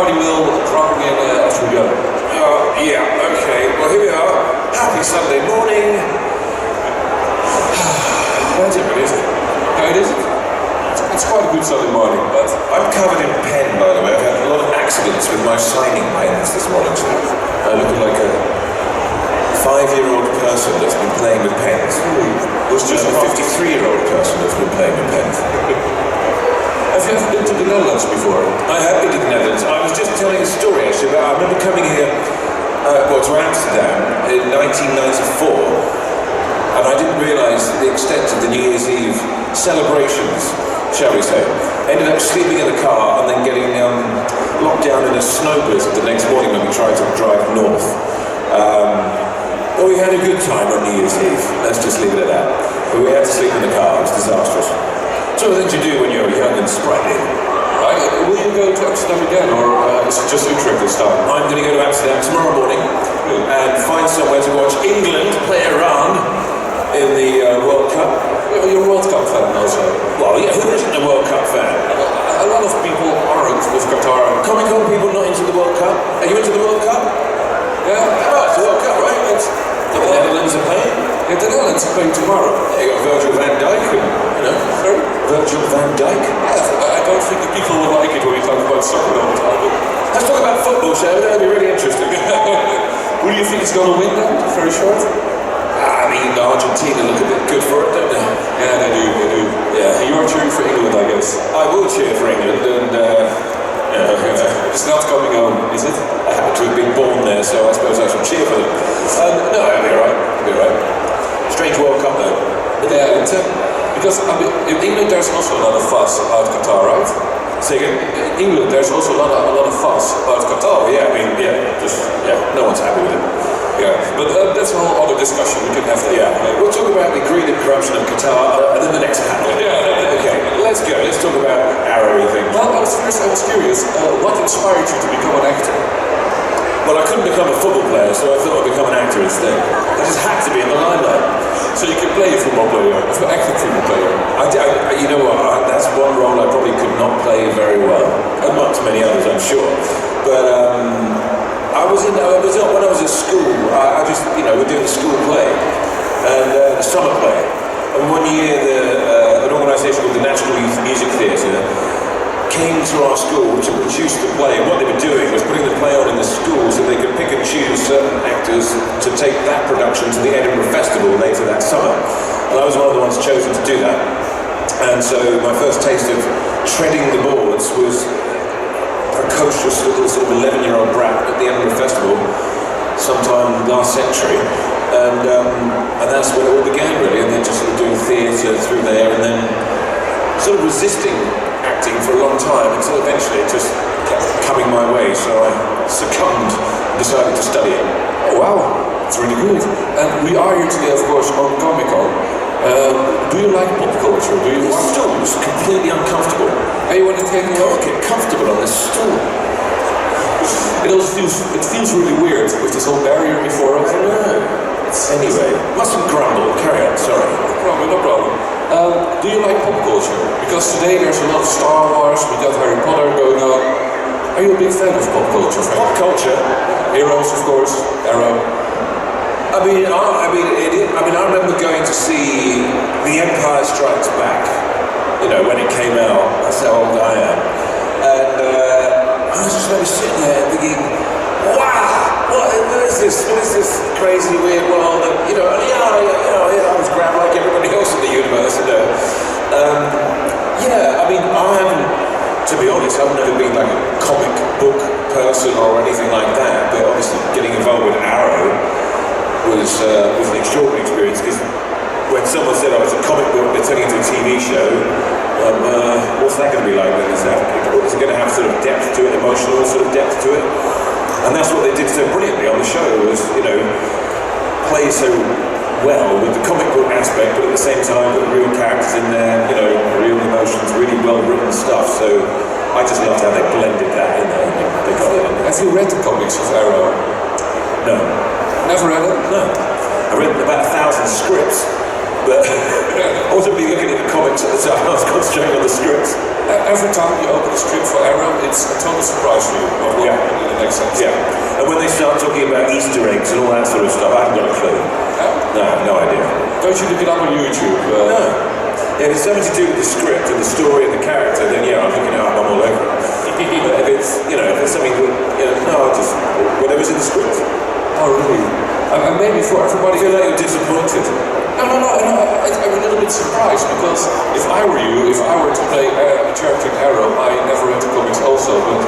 party wheel dropping in as we go. Yeah, okay. Well, here we are. Happy Sunday morning. That's it, really, isn't it? How it is it? It's quite a good Sunday morning, but I'm covered in pen, by the way. I've had a lot of accidents with my signing pens this morning, so I look like a 5-year-old person that's been playing with pens. It was just a 53-year-old person that's been playing with pens. Have you ever been to the Netherlands before? I have been to the Netherlands. I was just telling a story, actually, about I remember coming here, to Amsterdam in 1994, and I didn't realise the extent of the New Year's Eve celebrations, shall we say. Ended up sleeping in the car and then getting locked down in a snow blizzard the next morning when we tried to drive north. But we had a good time on New Year's Eve, let's just leave it at that. But we had to sleep in the car, it was disastrous. So what things you do when you're young and sprightly. Right. Will you go to Amsterdam again, or is it just Utrecht this time? I'm going to go to Amsterdam tomorrow morning and find somewhere to watch England play Iran in the World Cup. You're a World Cup fan also. Well, yeah, who isn't a World Cup fan? A lot of people aren't with Qatar. Comic-Con people not into the World Cup? Are you into the World Cup? Yeah. Oh, it's the World Cup, right? It's the Netherlands are playing. Yeah, the Netherlands are playing tomorrow. Yeah, you got Virgil van Dijk and, Sorry? Virgil van Dijk. I don't think the people will like it when we talk about soccer all the time. Let's talk about football, shall we? That'd be really interesting. Who do you think is going to win then? Very short. I mean, Argentina look a bit good for it, don't they? Yeah, they do. Yeah. And you're cheering for England, I guess. I will cheer for England, and It's not coming home, is it? I happen to have been born there, so I suppose I should cheer for them. No, I'll be alright. I'll be alright. Strange World Cup, though. Yeah, because in England there's also a lot of fuss about Qatar, right? Say again? In England there's also a lot of fuss about Qatar. Oh, yeah, I mean, no one's happy with it. Yeah, but that's a whole other discussion. We can have that. Yeah, we'll talk about the greed and corruption of Qatar and then the next panel. Yeah. Okay, let's go. Let's talk about arrowy things. Well, I was curious. What inspired you to become an actor? Well, I couldn't become a football player, so I thought I'd become an actor instead. I just had to be in the limelight. So you can play a football player, or an active football player. You know what? That's one role I probably could not play very well, amongst many others, I'm sure. But when I was at school, I just, we're doing a school play and a summer play. And one year, an organisation called the National Youth Music Theatre came to our school to produce the play, and what they were doing was putting the play on in the school so they could pick and choose certain actors to take that production to the Edinburgh Festival later that summer. And I was one of the ones chosen to do that. And so my first taste of treading the boards was precocious little sort of 11-year-old brat at the Edinburgh Festival sometime last century. And that's where it all began, really, and then just sort of doing theatre through there, and then sort of resisting acting for a long time until eventually it just kept coming my way, so I succumbed and decided to study it. Oh wow, that's really good. And we are here today, of course, on Comic-Con. Do you like pop culture? Do you This stool is completely uncomfortable. Hey, you want to take me I off? can't get comfortable on this stool. It also feels really weird with this whole barrier before us. I know. Anyway, mustn't grumble. Carry on, sorry. No problem. Do you like pop culture? Because today there's a lot of Star Wars, we got Harry Potter going on. Are you a big fan of pop culture? Pop culture? Heroes, of course, Arrow. I remember going to see The Empire Strikes Back, when it came out. That's how old I am. And I was just maybe sitting there thinking, wow, what is this? What is this crazy, weird world? And, I was grabbed like everybody else in the universe. To be honest, I've never been like a comic book person or anything like that, but obviously getting involved with Arrow was an extraordinary experience, because when someone said, it's a comic book, they're turning into a TV show, what's that going to be like then? Is it going to have sort of depth to it, emotional sort of depth to it? And that's what they did so brilliantly on the show, was, play so well with the comic book aspect, but at the same time put real characters in there, real emotions, really well written stuff. So I just loved how they blended that in there. They got it in there. Have you read the comics of Arrow? No. Never read it? No. I read about 1,000 scripts, but I wasn't really looking at the comics at the time. I was concentrating on the scripts. Every time you open a script for Arrow, it's a total surprise for you. In the next sense. Yeah. And when they start talking about Easter eggs and all that sort of stuff, I haven't got a clue. No idea. Don't you look it up on YouTube? No. Yeah, if it's something to do with the script and the story and the character, then I'm looking it up, I'm all over it. But if it's something that, no, just whatever's in the script. Oh, really? And maybe for everybody... I feel like you're disappointed. No, I'm a little bit surprised, because if I were you, if I were to play a character in Arrow, I never read the comics also, but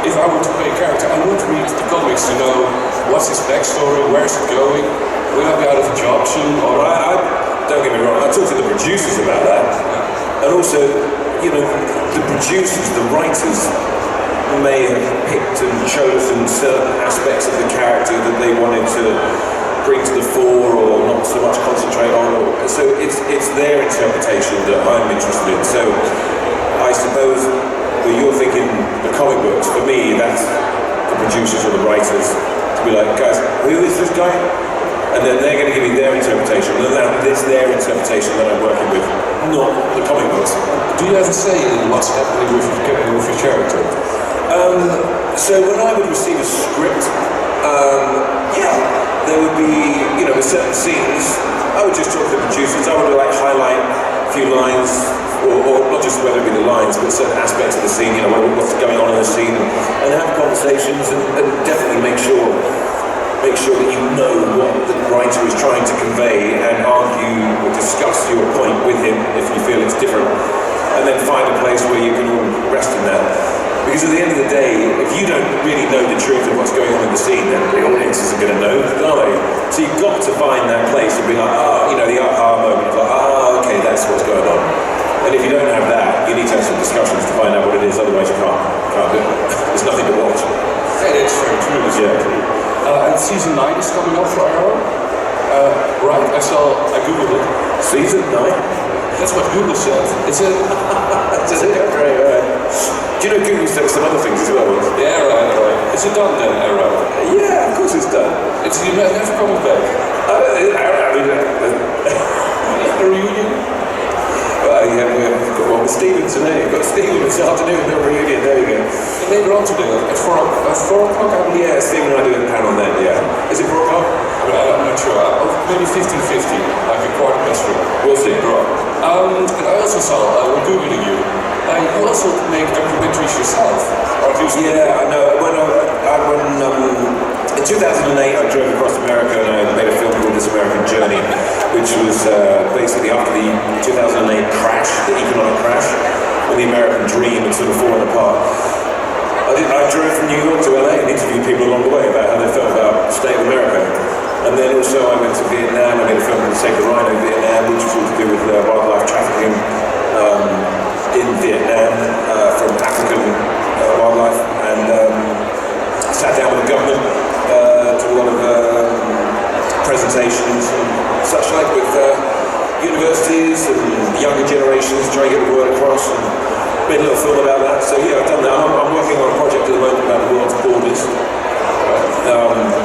if I were to play a character, I would read the comics to know what's his backstory, where's it going, will I be out of a job soon, or... Don't get me wrong, I talked to the producers about that, and also, the producers, the writers, may have picked and chosen certain aspects of the character that they wanted to bring to the fore or not so much concentrate on. So it's their interpretation that I'm interested in. So I suppose that you're thinking the comic books, for me that's the producers or the writers to be like, guys, who is this guy? And then they're going to give me their interpretation, and then it's their interpretation that I'm working with, not the comic books. Do you ever say what's happening with your character? So when I would receive a script, there would be, with certain scenes, I would just talk to the producers. I would highlight a few lines, or not just whether it be the lines, but certain aspects of the scene, what's going on in the scene, and have conversations and definitely make sure that you know what the writer is trying to convey and argue or discuss your point with him if you feel it's different, and then find a place where you can all rest in that. Because at the end of the day, if you don't really know the truth of what's going on in the scene, then the audience isn't going to know, are they? So you've got to find that place and be like, the aha moment, okay, that's what's going on. And if you don't have that, you need to have some discussions to find out what it is, otherwise you can't do it. There's nothing to watch. Yeah, that's very true. And season 9 is coming up for Arrow. Right, I googled it. Season 9? That's what Google said. Is it? Right. Do you know Google's done some other things as well? Yeah, right. Is it done then, Arrow? Yeah, of course it's done. It's never coming back. The reunion? We've got one with Stephen today. We've got Stephen this afternoon, no reunion, there you go. And later on today, at 4 o'clock? Yeah, Stephen and I do a panel then, yeah. Is it 4 o'clock? I'm not sure. Maybe 15:50, like a quarter past 3. We'll see. Right. And I also saw, when Googling you, you also make documentaries yourself. Or at least I know. In 2008 I drove across America and I made a film called This American Journey, which was basically after the 2008 crash, the economic crash, when the American dream had sort of fallen apart. I drove from New York to LA and interviewed people along the way about how they felt about state of America. And then also I went to Vietnam. I made a film called Save the Rhino Vietnam, which was all to do with wildlife trafficking in Vietnam from African wildlife, and sat down with the government, to a lot of presentations and such like with universities and younger generations, trying to get the word across, and made a little film about that. So yeah, I've done that. I'm working on a project at the moment about the world's borders,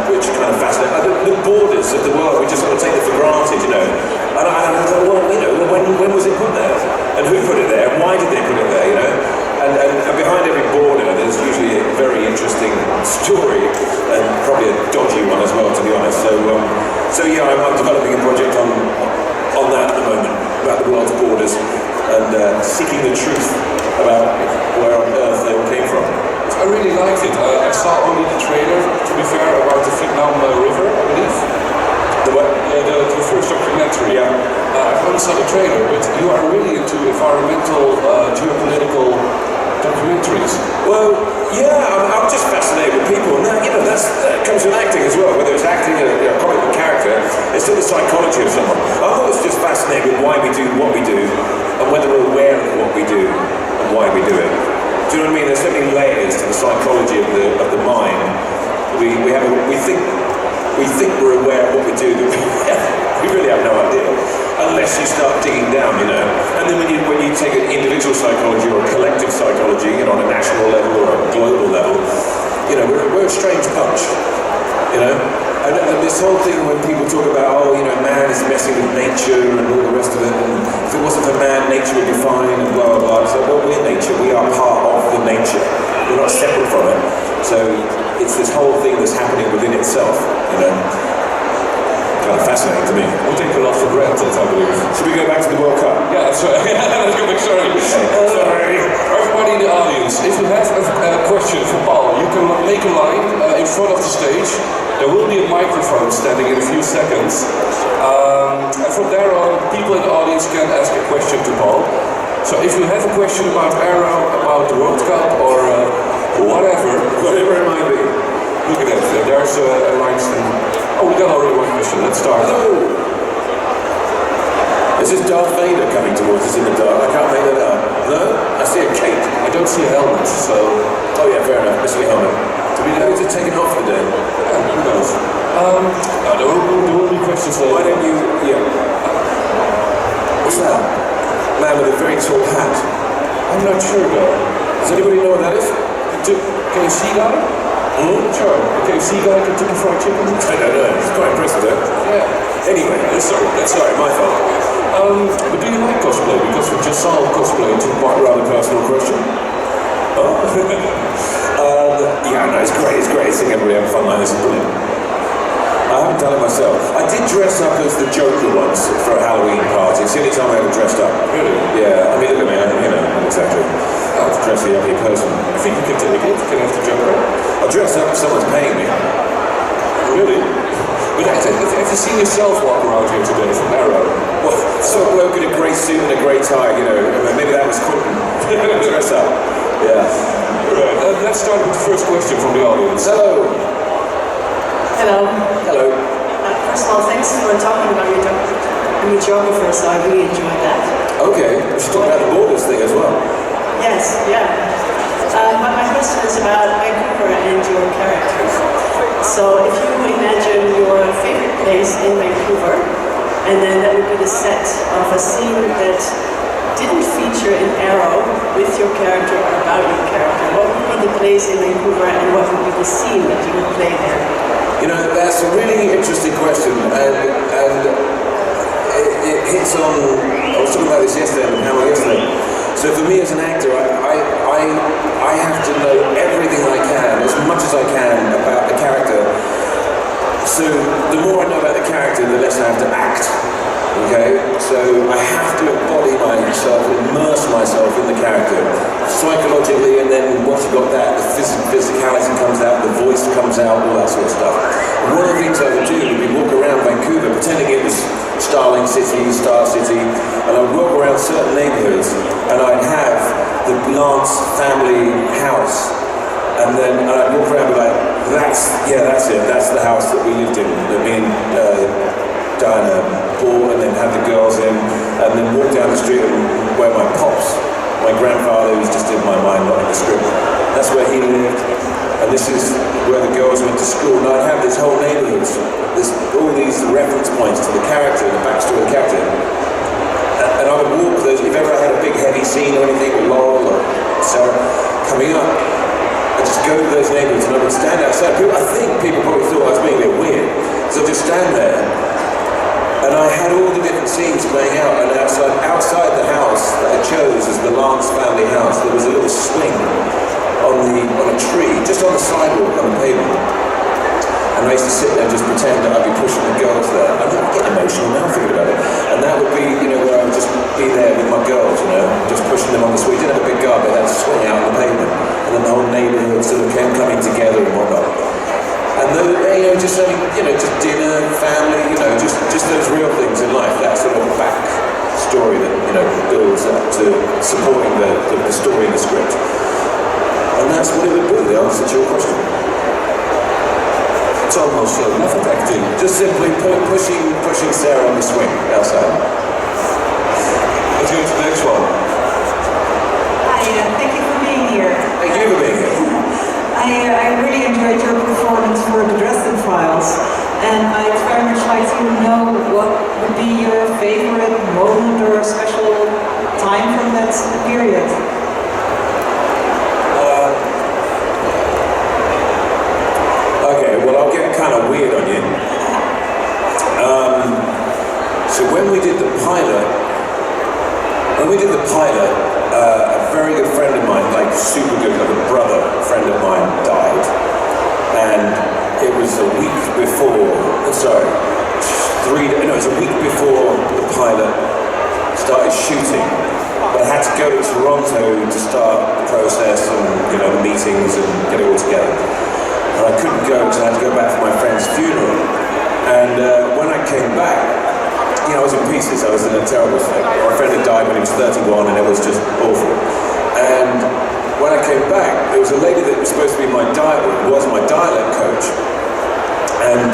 which kind of fascinating. The borders of the world, we just sort of take it for granted, And I thought, when was it put there? And who put it there? And why did they put it there, And behind every border, there's usually a very interesting story, and probably a dodgy one as well, to be honest. So yeah, I'm developing a project on that at the moment, about the world's borders, and seeking the truth about where on earth they all came from. I really liked it. I saw only the trailer, to be fair, about the Vietnam River, I believe. The what? The first documentary. Yeah. I only saw the trailer, but you are really into environmental, geopolitical documentaries. Well, yeah, I'm just fascinated with people, and that comes with acting as well. Whether it's acting a comic book character, it's still the psychology of someone. I'm always just fascinated with why we do what we do, and whether we're aware of what we do and why we do it. Do you know what I mean? There's so many layers to the psychology of the mind. We think we're aware of what we do, but we really have no idea unless you start digging down, And then when you take an individual psychology or a collective psychology, on a national level or a global level, we're a strange bunch, And this whole thing when people talk about, oh, you know, man is messing with nature and all the rest of it, and if it wasn't for man, nature would be fine, and blah, blah, blah. It's like, well, we're nature. We are part of the nature. We're not separate from it. So it's this whole thing that's happening within itself, you know. Kind of fascinating to me. We take a lot for granted, I believe. Should we go back to the World Cup? Yeah, that's right. Let's go back, sorry. Sorry. Everybody in the audience, if you have a question for Paul, you can make a line in front of the stage. There will be a microphone standing in a few seconds. And from there on, people in the audience can ask a question to Paul. So if you have a question about Arrow, about the World Cup, or whatever it might be, look at that. There's a line stand. Oh, we got already one question. Let's start. Hello. This is Darth Vader coming towards us in the dark. I can't make that out. No? I see a cape. I don't see a helmet, so... Oh yeah, fair enough. Missing a helmet. Do we know it's taken off today? Yeah, who knows? No, there will be questions later. Why don't you... Yeah. What's that? Man with a very tall hat. I'm not sure though. Does anybody know what that is? KFC guy? Sure. The KFC guy, Kentucky Fried Chicken? I don't know. It's quite impressive though. Yeah. Anyway, sorry, my fault. But do you like cosplay? Because we just saw cosplay to Quite a rather personal question. Oh. Yeah, no, it's great. Seeing everybody have fun like this is brilliant. I haven't done it myself. I did dress up as the Joker once for a Halloween party. It's the only time I ever dressed up. Really? Yeah, I mean, look at me, you know, not exactly. I'll dress the ugly person. I think you can take it. You can have the Joker. I'll dress up if someone's paying me. Really? But have you seen yourself walk around here today from Arrow? Well, I saw a bloke in a grey suit and a grey tie, you know, maybe that was cool. Dress up. Yeah. Right. Let's start with the first question from the audience. Hello. Hello. Hello. First of all, thanks for talking about your geographer, so I really enjoyed that. Okay, we should talk about the borders thing as well. Yes, yeah. But my question is about Vancouver and your character. So if you imagine your favorite place in Vancouver, and then that would be the set of a scene that didn't feature in Arrow with your character or about your character, what would be the place in Vancouver and what would be the scene that you would play there? You know, that's a really interesting question, and it hits on, I was talking about this yesterday on the panel yesterday. So for me as an actor, I have to know everything I can, as much as I can, about the character. So the more I know about the character, the less I have to act. Okay? So I have to embody myself, immerse myself in the character, psychologically, and then once you've got that, the physicality comes out, the voice comes out, all that sort of stuff. And one of the things I would do would be walk around Vancouver, pretending it was Starling City, Star City, and I'd walk around certain neighborhoods, and I'd have the Lance family house, and then I'd walk around and be like, that's it, that's the house that we lived in, that me and Diana bought, and then have the girls in, and then walk down the street and where my pops, my grandfather, who's just in my mind, not in the script, that's where he lived, and this is where the girls went to school, and I'd have this whole neighborhood, all these reference points to the character, the backstory of the character, and I would walk those. If ever I had a big heavy scene or anything with Laurel or Sarah coming up, I'd just go to those neighborhoods and I would stand outside. I think people probably thought I was being a bit weird, so I'd just stand there, and I had all the different scenes playing out, and outside the house that I chose as the Lance family house, there was a little swing on a tree, just on the sidewalk on the pavement. And I used to sit there and just pretend that I'd be pushing the girls there. I'm getting emotional now thinking about it. And that would be, you know, where I would just be there with my girls, you know, just pushing them on the swing. Didn't have a big guard, but they had to swing out on the pavement. And then the whole neighborhood sort of came coming together and whatnot. And then, you know, just having, you know, just dinner, family, you know, just those real things in life. That sort of back story that, you know, builds up to supporting the story in the script. And that's what it would be, the answer to your question. It's almost method acting. Just simply pushing Sarah on the swing outside. Let's go to the next one. Hi, thank you for being here. Thank you for being here. I really enjoyed your performance for the Dresden Files, and I'd very much like to know what would be your favorite moment or special time from that period. Okay, well I'll get kind of weird on you. So when we did the pilot, a very good friend of mine, like super good, like a brother friend of mine, died. And it was a week before, it was a week before the pilot started shooting. But I had to go to Toronto to start the process and, the meetings and get it all together. And I couldn't go because I had to go back for my friend's funeral. And when I came back, I was in pieces. I was in a terrible state. My friend had died when he was 31 and it was just awful. And when I came back, there was a lady that was supposed to be my dialect coach. And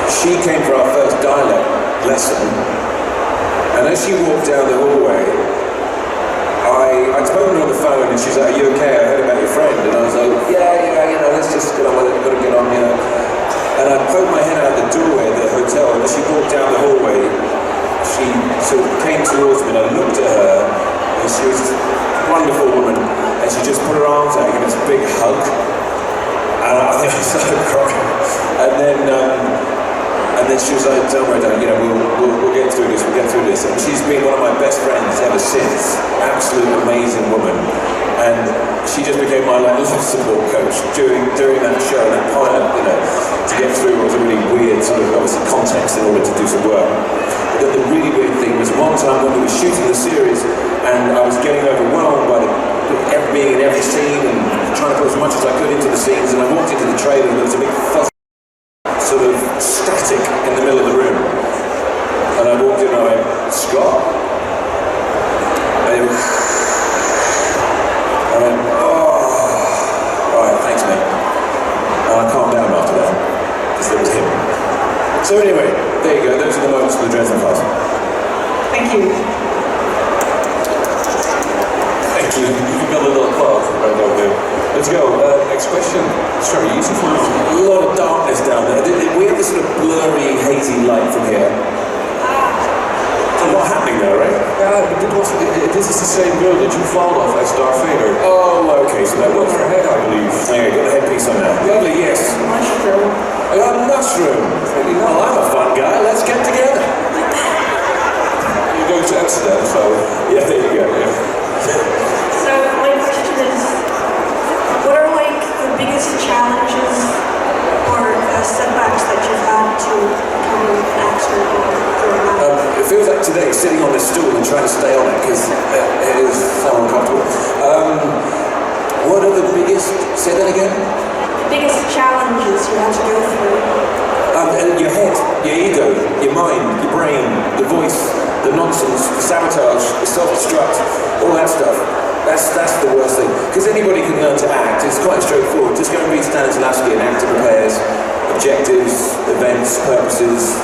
she came for our first dialect lesson. And as she walked down the hallway, I'd spoken to her on the phone and she's like, "Are you okay? I heard about your friend." And I was like, yeah, let's just get on with it, gotta get on, And I poked my head out the doorway of the hotel, and as she walked down the hallway, she sort of came towards me and I looked at her, and she was this wonderful woman, and she just put her arms out, gave me this big hug, and I think she started crying. And then she was like, "Don't worry, we'll get through this, And she's been one of my best friends ever since. Absolute amazing woman. And she just became my life support coach during that show, that pilot, to get through what was a really weird sort of obviously context in order to do some work. But the really weird thing was one time when we were shooting the series and I was getting overwhelmed by being in every scene and trying to put as much as I could into the scenes, and I walked into the trailer and there was a big fuzz sort of static in the middle of the room. And I walked in and I went, "Scott?" And I went, "Oh, alright, thanks mate." And I calmed down after that, because there was him. So anyway, there you go, those are the moments of the Dresden Files. Thank you. Thank you. You got a little applause right over there. Let's go. Next question. It's very easy for you. A lot of darkness down there. We have this sort of blurry, hazy light from here. There's a lot happening there, right? Yeah, but this is the same girl that you found off as Darth Vader. Oh, okay, so that was her head, I believe. Yeah, got a headpiece on that. Lovely, yes. Mushroom. A mushroom. Well, I'm a fun guy. Let's get together. You're going to Amsterdam, so... Yeah, there you go. Yeah. So my question is, what are the biggest challenges or setbacks that you've had to become an actor or drama? It feels like today, sitting on this stool and trying to stay on it, because it is so uncomfortable. What are the biggest, say that again? The biggest challenges you had to go through? Your head, your ego, your mind, your brain, the voice, the nonsense, the sabotage, the self-destruct, all that stuff. That's the worst thing. Because anybody can learn to act. It's quite straightforward. Just go and read Stanislavski, and actor prepares, objectives, events, purposes.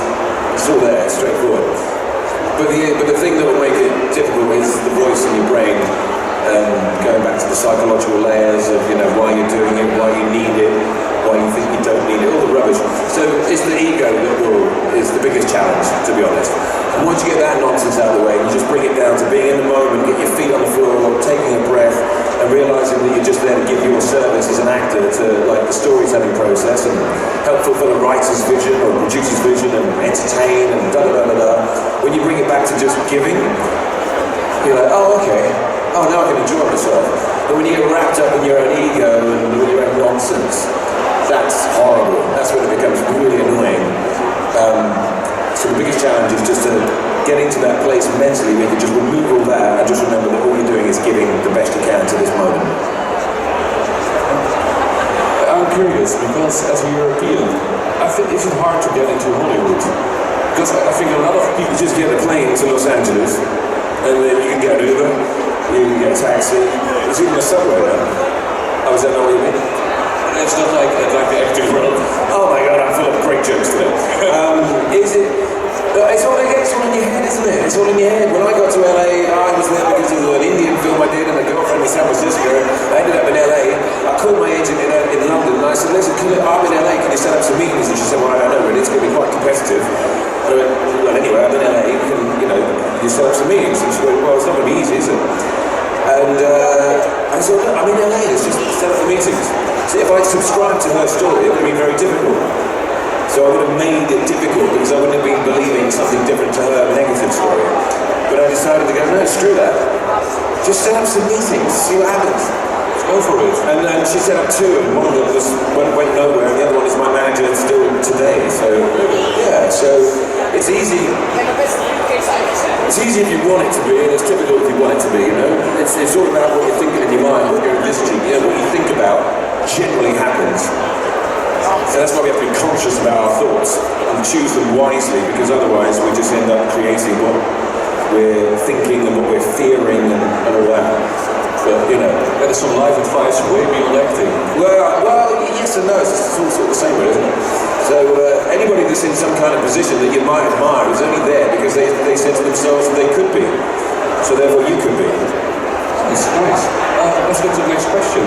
It's all there. It's straightforward. But the thing that will make it difficult is the voice in your brain. Going back to the psychological layers of why you're doing it, why you need it, why you think you don't need it, all the rubbish. So it's the ego that is the biggest challenge, to be honest. And once you get that nonsense out of the way, you just bring it down to being in the moment, get your feet on the floor, taking a breath, and realizing that you're just there to give your service as an actor to the storytelling process and help fulfill a writer's vision or a producer's vision and entertain and da-da-da-da-da. When you bring it back to just giving, you're like, oh, okay. Oh, now I can enjoy myself. But when you get wrapped up in your own ego and your own nonsense, that's horrible. That's when it becomes really annoying. So the biggest challenge is just to get into that place mentally where you can just remove all that and just remember that all you're doing is giving the best you can to this moment. I'm curious, because as a European, I think it's hard to get into Hollywood. Because I think a lot of people just get a plane to Los Angeles, and then you can get an Uber, you can get a taxi. There's even a subway there. Oh, is that not what you mean? It's not like the acting world. Oh my god, I'm full of great jokes today. Is it? It's all in your head, isn't it? It's all in your head. When I got to LA, I was there because of an Indian film I did and a girlfriend in San Francisco. I ended up in LA. I called my agent in London and I said, listen, I'm in LA, can you set up some meetings? And she said, well, I don't know, really, it's going to be quite competitive. And I went, well, anyway, I'm in LA, you set up some meetings. And she went, well, it's not going to be easy, is it? And I I thought, look, I'm in LA, it's just set up the meetings. See, if I subscribed to her story, it would have been very difficult. So I would have made it difficult because I wouldn't have been believing something different to her negative story. But I decided to go, no, screw that. Just set up some meetings, see what happens. Go for it. And she set up two, and one of them went nowhere, and the other one is my manager still today. So yeah, so it's easy. It's easy if you want it to be, and it's difficult if you want it to be. You know, it's all about what you're thinking in your mind, what you're envisaging. You know, what you think about generally happens. So that's why we have to be conscious about our thoughts and choose them wisely, because otherwise we just end up creating what we're thinking and what we're fearing and all that. But, you know, that is some life advice way beyond acting. Well, yes and no, it's all sort of the same way, isn't it? So anybody that's in some kind of position that you might admire is only there because they said to themselves that they could be. So therefore you could be. Nice, nice. Let's go to the next question.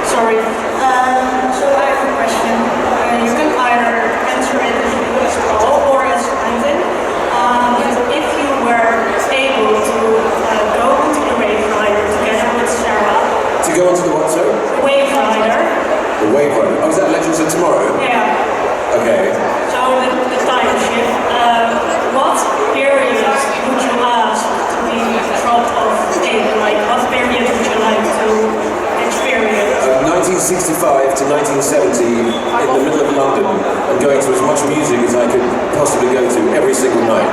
Sorry. So I have a question. You can either answer it as Paul or as Brandon. If you were able to go into the Wave Rider together with Sarah. To go onto the what, sir? Wave Rider. The Wave Rider. Oh, is that Legends of Tomorrow? Yeah. Okay. So the time shift. What period would you ask to be dropped off in? Like, what period would you like to experience? 1965 to 1970 in the middle of London and going to as much music as I could possibly go to every single night,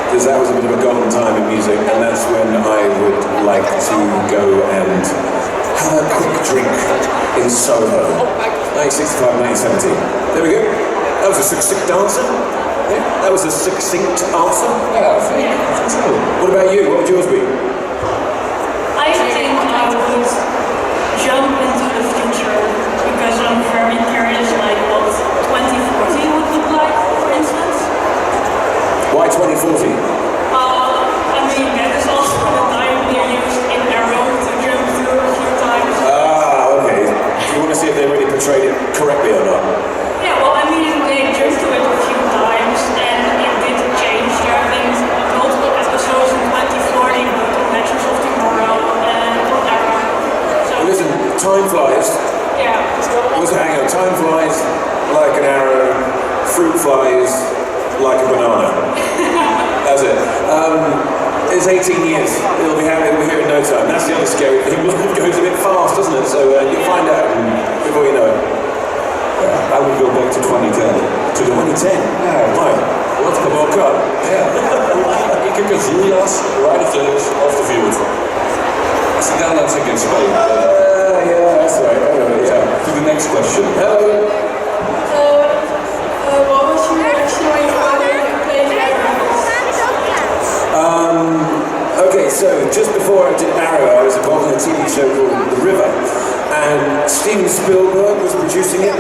because that was a bit of a golden time in music, and that's when I would like to go and have a quick drink in Soho. 1965, 1970. There we go. That was a succinct answer. Yeah, that was a succinct answer. Yeah, I think so. What about you? What would yours be? I think I would jump into the future because I'm very curious, like what 2040 would look like, for instance. Why 2040? I mean, that is also the time we used in Arrow to jump through a few times. Ah, okay. Do you want to see if they really portrayed it correctly or not? Yeah, well, I mean, they jumped to it a few times and it did change. There have been multiple episodes in 2040, but Legends of Tomorrow and Arrow. So, Listen, time flies. yeah. Hang on, time flies like an arrow, fruit flies like a banana. That's it. It's 18 years. It'll be here in no time. That's the other scary thing. Life goes a bit fast, doesn't it? So you'll find out before you know it. I would go back to 2010. To 2010? Yeah. Why? What's the World Cup? Yeah. Iker Casillas, right off the field. It's the Netherlands against Spain. Yeah, that's right. Yeah. To the next question. Hello. What was your reaction when you found out you played Okay, so just before I did Arrow, I was involved in a TV show called The River, and Steven Spielberg was producing it.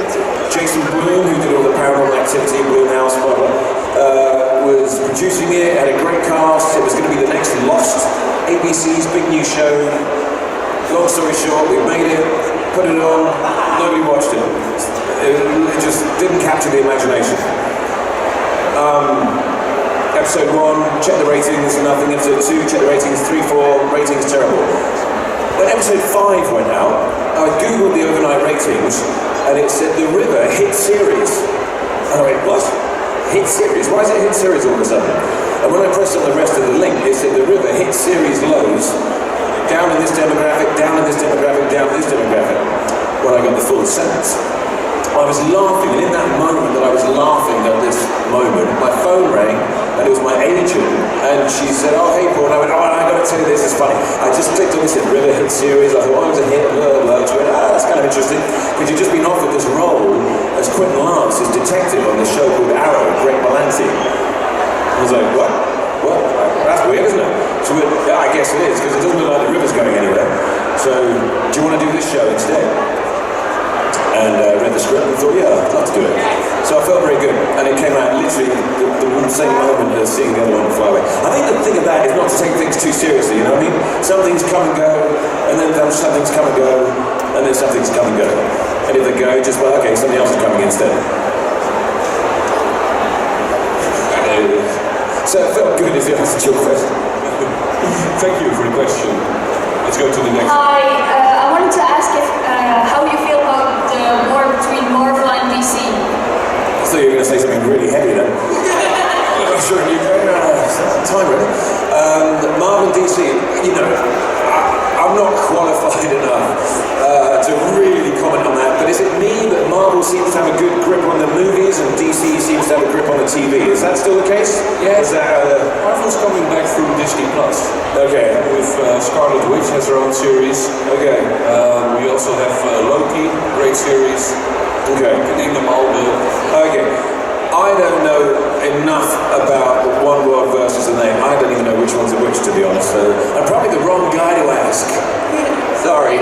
Jason Blum, who did all the Paranormal Activity, Blumhouse, blah blah, was producing it. Had a great cast. It was going to be the next Lost, ABC's big new show. Long story short, we made it, put it on, nobody watched it. It just didn't capture the imagination. Episode 1, check the ratings, nothing. Episode 2, check the ratings, 3, 4, ratings terrible. When episode 5 went out, I googled the overnight ratings, and it said The River hit series. And I went, what? Hit series? Why is it hit series all of a sudden? And when I pressed on the rest of the link, it said The River hit series lows, down in this demographic, down in this demographic, down in this demographic. When I got the full sentence, I was laughing, and in that moment that I was laughing at this moment, my phone rang, and it was my agent, and she said, oh, hey, Paul, and I went, oh, I gotta tell you this, is funny. I just clicked on this, it said River hit series, I thought, oh, it was a hit, blah, blah, blah. She went, that's kind of interesting, because you've just been offered this role as Quentin Lance's detective on this show called Arrow, Greg Berlanti. I was like, what? What? That's weird, isn't it? She went, yeah, I guess it is, because it doesn't look like the river's going anywhere. So, do you want to do this show instead? And read the script and thought, yeah, I'd love to do it. So I felt very good, and it came out literally the same moment as seeing the other one fly away. I think the thing of that is not to take things too seriously, you know what I mean? Some things come and go, and then some things come and go, and then some things come and go. And if they go, just, well, okay, something else is coming instead. So it felt good if you answered your question. Thank you for the question. Let's go to the next. Hi, I wanted to ask if how you feel about the war between Marvel and DC. I thought you were going to say something really heavy then. I'm sure you time really. Marvel and DC, you know, I'm not qualified enough to really comment on that, but is it me that Marvel seems to have a good grip on the movies and DC seems to have a grip on the TV? Is that still the case? Yeah, is that, Marvel's coming back through Disney Plus. okay. With Scarlet Witch has her own series. Okay. We also have Loki, great series. Okay. I can name them all, but Okay. I don't know enough about the one world versus the name. I don't even know which one's which, to be honest. So I'm probably the wrong guy to ask. Sorry.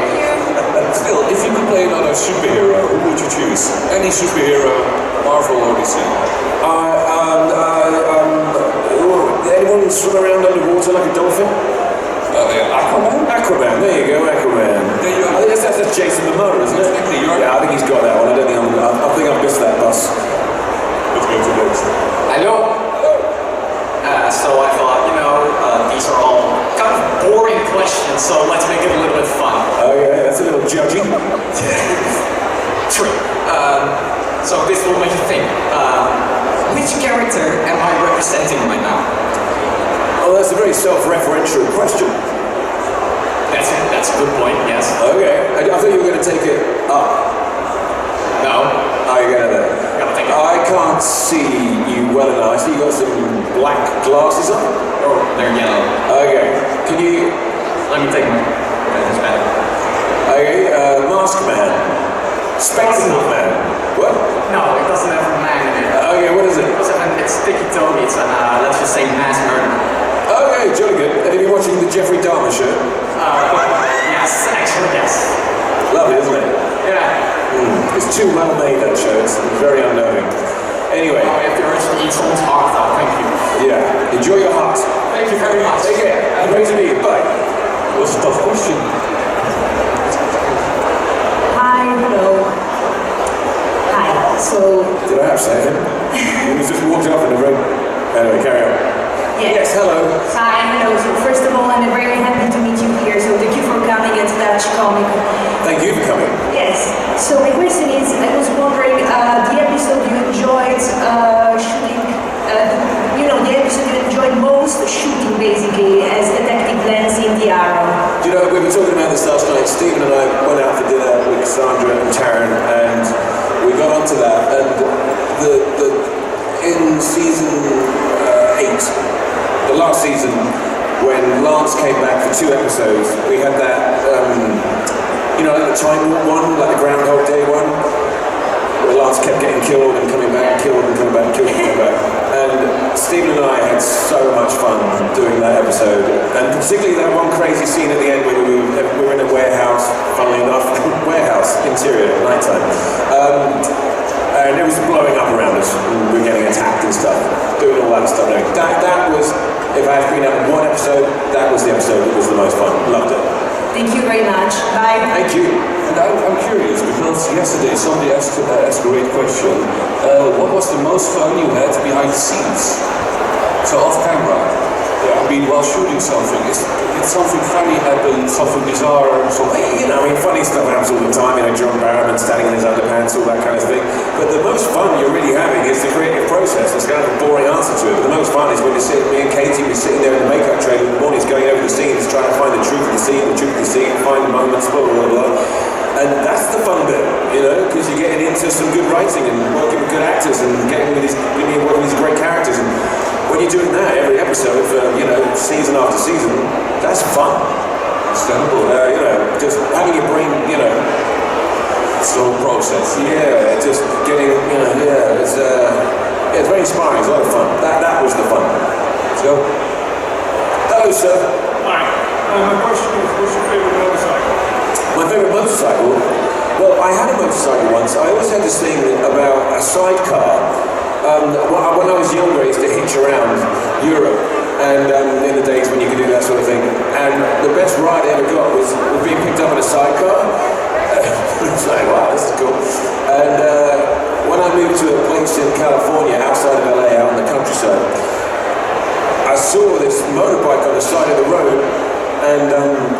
still, if you could play another superhero, who would you choose? Any superhero, Marvel or DC? Anyone swim around underwater like a dolphin? Aquaman? Aquaman, there you go, Aquaman. There you I are. think that's Jason Momoa, isn't it? Exactly, you're Yeah, I think he's got that one. I don't think I think I've missed that bus. Let's go to next. Hello. So I thought, these are all kind of boring questions, so let's make it a little bit fun. Okay, that's a little judgy. True. So this will make you think. Which character am I representing right now? Oh, that's a very self-referential question. That's a good point, yes. Okay, I thought you were going to take it up. No. I get it. Gotta think it. I can't see you well enough. I see you got some black glasses on. Oh, they're yellow. Okay, can you... Let me take my... Okay, that's better. Okay, Mask Man. Spectacle Man. What? No, it doesn't have a man in it. Okay, what is it? It's Sticky Toby. It's let's just say mass murder. Okay, jolly good. Have you been watching the Jeffrey Dahmer show? Yes, actually, yes. Lovely, isn't it? Yeah. It's too well made, that show. It's very unknowing. Anyway, I have to urge to eat someone's heart though, thank you. yeah, enjoy your heart. Thank you very much. Take care. Great to meet you. Bye. That was a tough question. Hi, hello. Hi. So, Did I have something? You just walked off in the room. Anyway, carry on. Yes, hello. hi, hello. So first of all, I'm very happy to meet you here. So thank you for coming at Dutch Comic. Thank you for coming. Yes. So my question is, I was wondering, the episode you enjoyed shooting, the episode you enjoyed most shooting basically as Detective Lance in The Arrow. Do you know, we were talking about this last night. Stephen and I went out for dinner with Cassandra and Taryn, and we got onto that. And in season 8, the last season, when Lance came back for 2 episodes, we had that, like the time warp one, like the Groundhog Day one, where Lance kept getting killed and coming back, killed and coming back, killed and coming back. And Stephen and I had so much fun doing that episode, and particularly that one crazy scene at the end where we were in a warehouse, funnily enough, warehouse interior at night time. And it was blowing up around us, and we were getting attacked and stuff, doing all that stuff. That was, if I had been at one episode, that was the episode that was the most fun. Loved it. Thank you very much. Bye. Thank you. And I'm curious, because yesterday somebody asked a great question. What was the most fun you had behind the scenes? So off camera. I mean, while shooting something, did something funny happen, something bizarre, something... Funny stuff happens all the time. John Barrowman standing in his underpants, all that kind of thing. But the most fun you're really having is the creative process. There's kind of a boring answer to it. But the most fun is when you're sitting, me and Katie, we're sitting there in the makeup trailer in the mornings, going over the scenes, trying to find the truth of the scene, find the moments, blah, blah, blah, blah. And that's the fun bit, because you're getting into some good writing and working with good actors and working with these great characters. And when you're doing that every episode for, season after season, that's fun. Understandable. Just having your brain, It's the whole process. yeah, just getting, it's very inspiring. It's a lot of fun. That was the fun. Let's go. Hello, sir. Hi. My question is, what's your favorite motorcycle? My favourite motorcycle? Well, I had a motorcycle once. I always had this thing about a sidecar. When I was younger, I used to hitch around Europe, and in the days when you could do that sort of thing. And the best ride I ever got was being picked up in a sidecar. It's like, wow, this is cool. And when I moved to a place in California, outside of LA, out in the countryside, saw this motorbike on the side of the road, and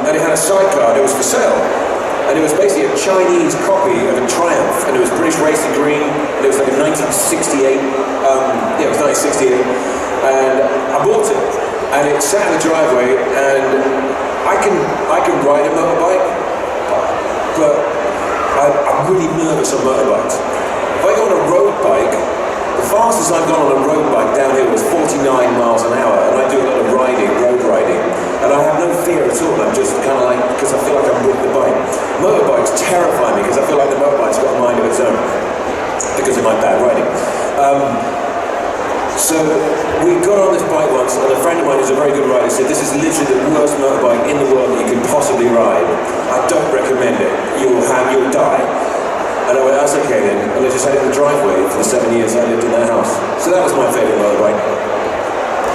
it had a sidecar, and it was for sale. And it was basically a Chinese copy of a Triumph, and it was British racing green, and it was like a 1968, yeah, it was 1968, and I bought it, and it sat in the driveway, and I can ride a motorbike, but I'm really nervous on motorbikes. If I go on a road bike, the fastest I've gone on a road bike down here was 49 miles an hour, and I do a lot of riding, road riding, and I have no fear at all. I'm just kind of like, because I feel like I'm with the bike. Motorbikes terrify me because I feel like the motorbike's got a mind of its own because of my bad riding. So we got on this bike once, and a friend of mine who's a very good rider said, this is literally the worst motorbike in the world that you could possibly ride. I don't recommend it. You'll die. And I went, that's okay then. And I just had it in the driveway for the 7 years I lived in that house. So that was my favourite motorbike.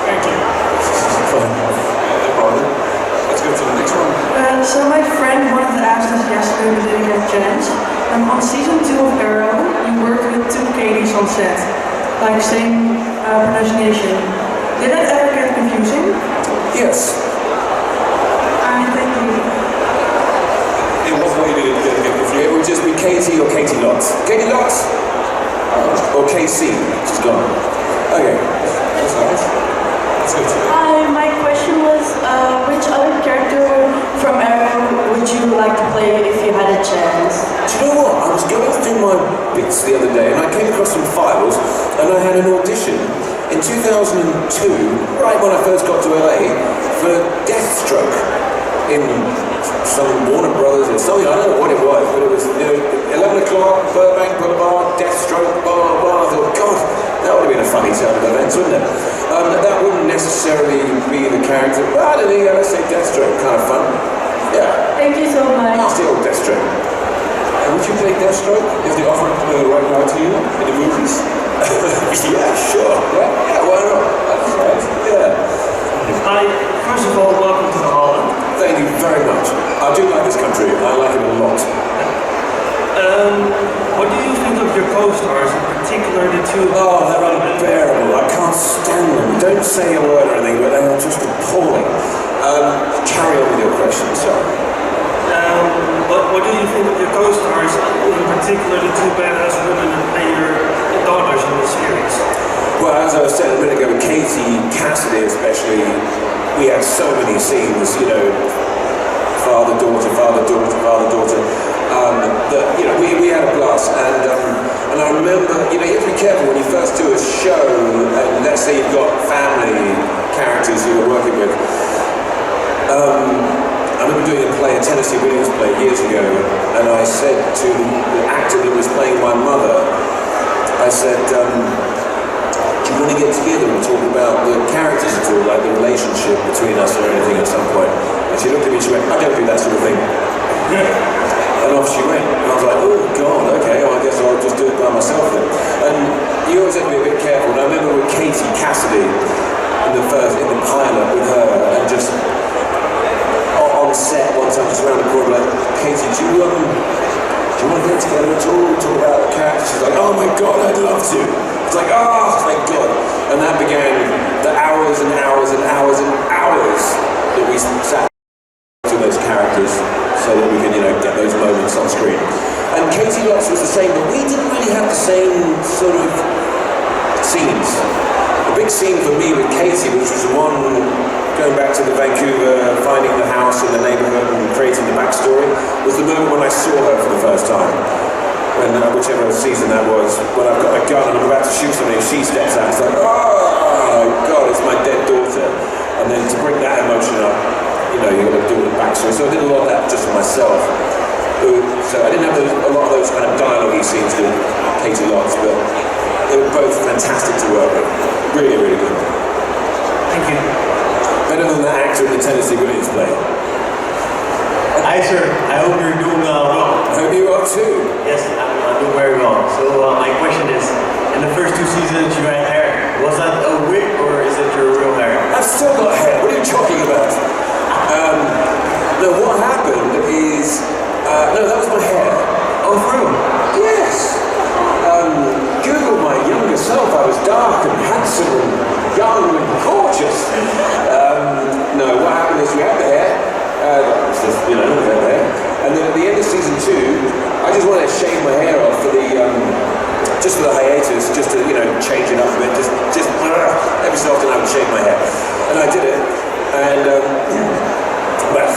Thank you. No problem. Let's go to the next one. So my friend wanted to ask this yesterday, but didn't get a chance. On season 2 of Arrow, you worked with 2 Katie's on set, like same pronunciation. Did that ever get confusing? Yes. Thank you. In what way did it get confused? It would just be Katie or Katie Lots. Katie Lots? Or KC. She's gone. Okay. That's nice. Let's go to the Hi, my question was, which other character from Arrow would you like to play if you had a chance? Do you know what? I was going through my bits the other day and I came across some files and I had an audition in 2002, right when I first got to LA, for Deathstroke in some Warner Brothers or something. I don't know what it was, but it was 11 o'clock, Burbank Boulevard, Deathstroke, blah, blah, blah. I thought, God, that would have been a funny turn of events, wouldn't it? That wouldn't necessarily be the character, but I don't know, let's say Deathstroke, kind of fun. Yeah. Thank you so much. Nasty old Deathstroke. would you play Deathstroke if they offered right now to you in the movies? Yeah, sure. Yeah, why not? That's right. Yeah. Hi, first of all, welcome to the Holland. Thank you very much. I do like this country. I like it a lot. What do you think of your co-stars, in particular the two? Oh, they're unbearable. I can't stand them. Don't say a word or anything, but they are just appalling. Carry on with your question, sorry. What do you think of your co-stars, in particular the two badass women that play your daughters in the series? Well, as I was saying a minute ago, with Katie, Cassidy especially, we had so many scenes, father, daughter, that, we had a blast, and I remember, you have to be careful when you first do a show, and let's say you've got family characters who you're working with. I remember doing a Tennessee Williams play years ago, and I said to the actor that was playing my mother, I said, do you want to get together and talk about the characters at all, like the relationship between us or anything at some point? And she looked at me and she went, I don't do that sort of thing. And off she went. And I was like, oh God, okay, well, I guess I'll just do it by myself then. And you always have to be a bit careful. And I remember with Katie Cassidy in the pilot with her, and just on set one time, just around the corner, like, Katie, do you want to get together at all, talk about the character? She's like, oh my God, I'd love to. It's like, oh, thank God. And that began the hours and hours and hours and hours that we sat to those characters so that we can, get those moments on screen. And Katie Lots was the same, but we didn't really have the same sort of scenes. The big scene for me with Katie, which was the one going back to the Vancouver, finding the house in the neighborhood and creating the backstory, was the moment when I saw her for the first time. When, whichever season that was, when I've got a gun and I'm about to shoot somebody, she steps out, it's like, oh God, it's my dead daughter. And then to bring that emotion up, you've got to do the backstory. So I did a lot of that just for myself. So I didn't have a lot of those kind of dialogue-y scenes with Katie Lots, but they were both fantastic to work with. Really, really good. Thank you. Better than that actor in the Tennessee Williams play. Hi sir, I hope you're doing well. I hope you are too. Yes, I'm doing very well. So my question is, in the first 2 seasons you had hair. Was that a wig or is it your real hair? I've still got hair, what are you talking about? No, what happened is, no, that was my hair. Oh, for real? Yes. Google my younger self, I was dark and handsome and young and gorgeous.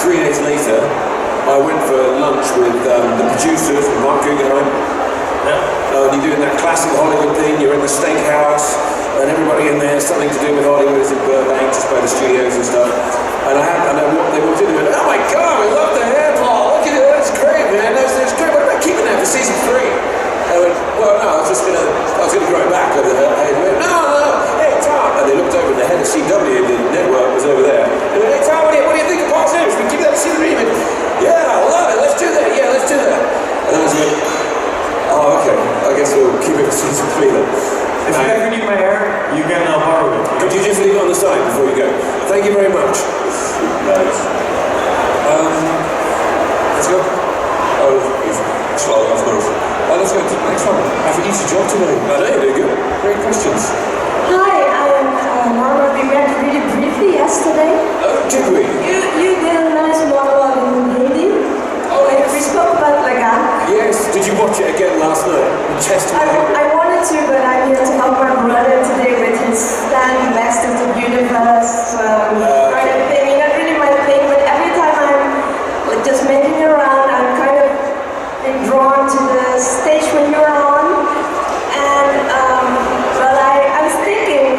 3 days later, I went for lunch with the producers, Mark Guggenheim. You're doing that classic Hollywood thing, you're in the steakhouse, and everybody in there, something to do with Hollywood is in Burbank, just by the studios and stuff. And they walked in and went, oh my God, we love the hair, Paul, look at it, that's great, man, that's great, what about keeping that for season 3? I went, well, no, I was gonna grow it back over there. And they went, no, hey, Tom. And they looked over and the head of CW, the network, was over there. And they went, hey, Tom, what do you think of Paul's hair? Should we keep that in season 3? He went, yeah, I love it, let's do that, yeah, let's do that. And I was like, oh, okay, I guess we'll keep it for season 3 then. If you ever need my hair, you can borrow it. Could you just leave it on the side before you go? Thank you very much. Nice. Let's go. Oh, slowly, of course. Let's go to the next one. I have an easy job today. I know, you're good. Great questions. Hi, I'm Norma. We met really briefly yesterday. Oh, did we? You did a nice monologue in Hindi. Oh, yes. We spoke about Lagan. Yes. Did you watch it again last night? I wanted to, but I'm here to help my brother today with his stand Masters of the Universe kind of thing. Not really my thing, but every time I'm like just making it around, I'm kind of been drawn to the stage when you're on. And well, I was thinking,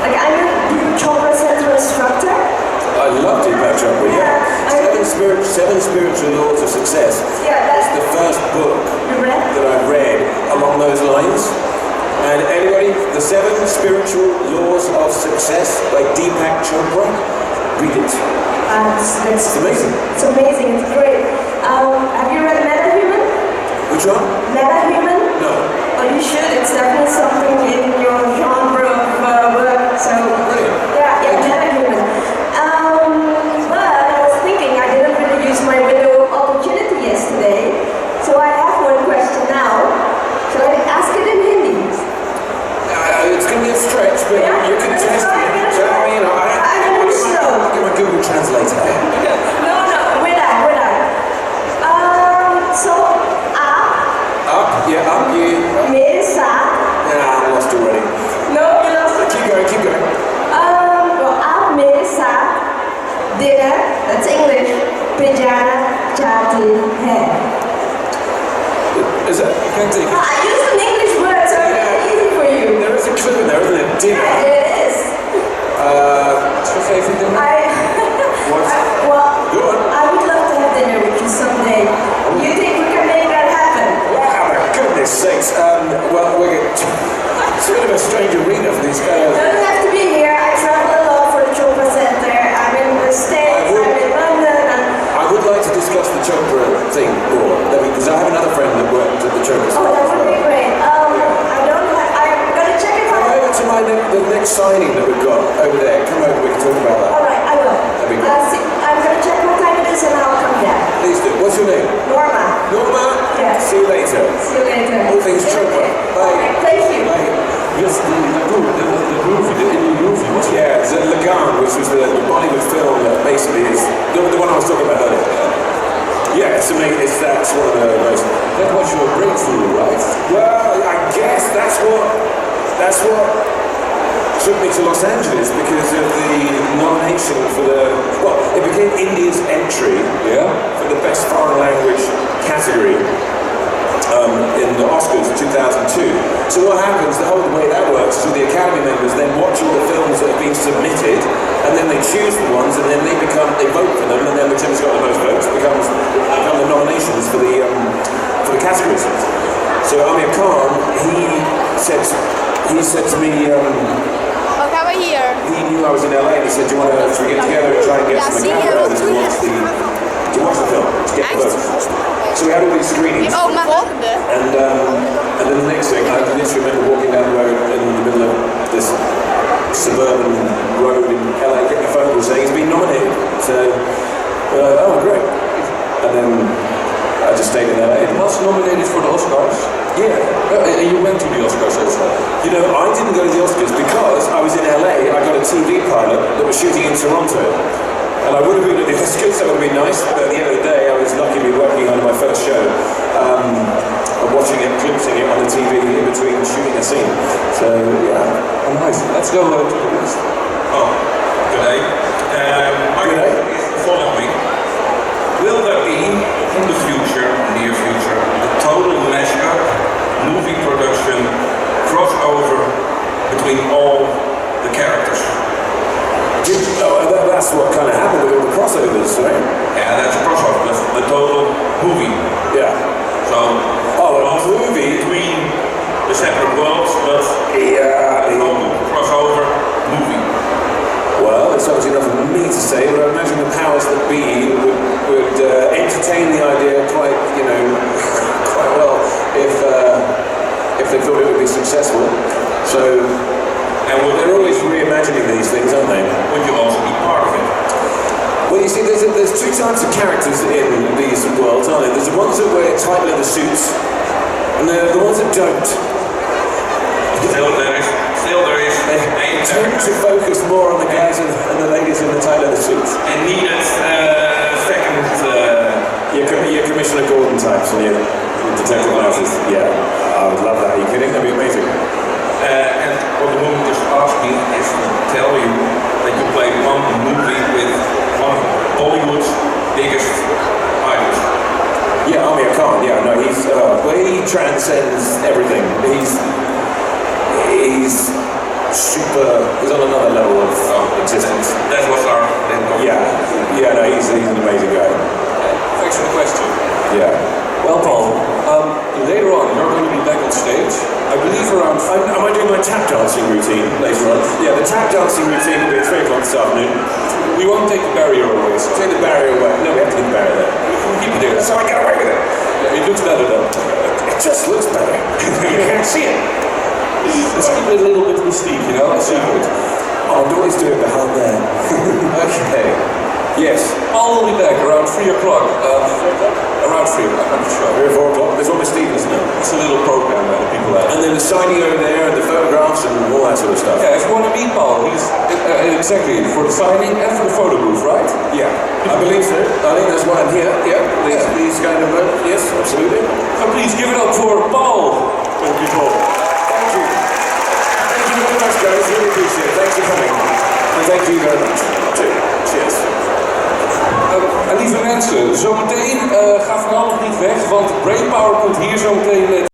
like I'm a Chopra Center instructor. I loved it, that chapter, yeah. Seven Spiritual Laws of Success. Yeah, that's the first book that I read along those lines. And anybody, the 7 Spiritual Laws of Success by Deepak Chopra, read it. It's amazing. It's amazing, it's great. Have you read Metahuman? Which one? Metahuman? No. Oh, you should. It's definitely something in your genre of work. So, yeah, Metahuman. But I was thinking I didn't really use my window of opportunity yesterday. So I have one question now. Shall I ask it in Hindi? It's going to be a stretch, but you can test it. So, you know, I'll get my Google Translator. No, we're done. So, Up, you. मेरे साथ. I'm lost already. No, you lost. Keep going. Well, आप मेरे साथ dinner, that's English, पे जाना चाहते हैं. Is that? You can't take it. I used an English word, so it's really easy for you. There is a clue in there, isn't it? Dinner. Yeah, it is. What's your favourite dinner? Go on. I would love to have dinner with you someday. You think we can make that happen? Wow, for goodness sakes. Well, it's a bit of a strange arena for these guys. It doesn't have to be here. I travel a lot for the Chopra Center. I'm in the States, I'm in London. I would like to discuss the Chopra thing more, because I have another friend that worked at the Chopra Center. Oh, that would be great. I'm gonna check it out. Come over to the next signing that we've got over there. Come over, we can talk about that. Alright, I will. That'd be great. I'm gonna check what time it is and I'll come back. Please do. What's your name? Norma. Norma? Yes. See you later. See you later. All things Chopra. Bye. Okay, thank you. Bye. Yes, the movie, what's it? Yeah, it's Lagan, which was the Bollywood film that basically is the one I was talking about earlier. Yeah, it's amazing. That's one of the most. That was your breakthrough, right? Well, I guess that's what took me to Los Angeles, because of the nomination for it became India's entry for the best foreign language category in the Oscars 2002. So what happens, the way that works is all the Academy members then watch all the films that have been submitted, and then they choose the ones, and then they vote for them, and then whichever's got the most votes become the nominations for the categories. So Amir Khan, he said to me, Here. he knew I was in LA, and he said, should we get together and try and get some cameras to watch the film, to get the votes. So we had all these screenings. And then the next thing, I literally remember walking down the road in the middle of this suburban road in LA, getting a phone call saying he's been nominated. So we're like, oh, great. And then I just stayed in LA. It was nominated for the Oscars. Yeah. And you went to the Oscars also. You know, I didn't go to the Oscars because I was in LA. I got a TV pilot that was shooting in Toronto. And I would have been at the Oscars, that would have been nice, but at the end of the day, I was lucky to be working on my first show. Watching it, glimpsing it on the TV in between shooting a scene. So, yeah. Oh, nice. Let's go to the next. Oh, good day. My between all the characters. That's what kind of happened with all the crossovers, right? Yeah, that's a crossover. That's the total movie. Yeah. So, a movie between the separate worlds, but yeah, a crossover movie. Well, it's obviously not for me to say, but I imagine the powers that be would entertain the idea quite well if they thought it would be successful. So, and they're always reimagining these things, aren't they? Would you also be part of it? Well, you see, there's two types of characters in these worlds, aren't there? There's the ones that wear tight leather suits, and there are the ones that don't. Still there is. They tend to focus more on the guys and the ladies in the tight leather suits. And needed second. Your Commissioner Gordon types and your detective houses. Yeah, I would love that. Are you kidding? That'd be amazing. And what the woman just asked me is to tell you that you play one movie with one of Bollywood's biggest idols. Yeah, Amir Khan. Yeah, no, he transcends everything. He's super. He's on another level of existence. That was our. Yeah, no, he's an amazing guy. Thanks for the question. Yeah. Well, Paul, later on you're going to be back on stage. I believe around. Am I doing my tap dancing routine later on? Yeah, the tap dancing routine will be at 3 o'clock this afternoon. We won't take the barrier away. So. Take the barrier away. No, we have to keep the barrier there. We'll keep it there. So I get away with it. Yeah, it looks better though. It just looks better. You can't see it. Let's keep it a little bit mystique, a secret. I'll always do it behind there. Okay. Yes. Paul will be back around 3 o'clock. Around 3 o'clock, I'm not sure. 3 or 4 o'clock. There's always Steve, isn't it? It's a little program that people have. And then the signing over there and the photographs and all that sort of stuff. Yeah, if you want to meet Paul, he's exactly for the signing and for the photo booth, right? Yeah, I believe so. I think that's why I'm here. Yeah, these kind of moments. Yes, absolutely. So please give it up for Paul. Thank you, Paul. Thank you. Thank you very much, guys. Really appreciate it. Thanks for coming. And thank you very much. Cheers. En lieve mensen, zometeen ga vooral nog niet weg, want Brainpower komt hier zometeen met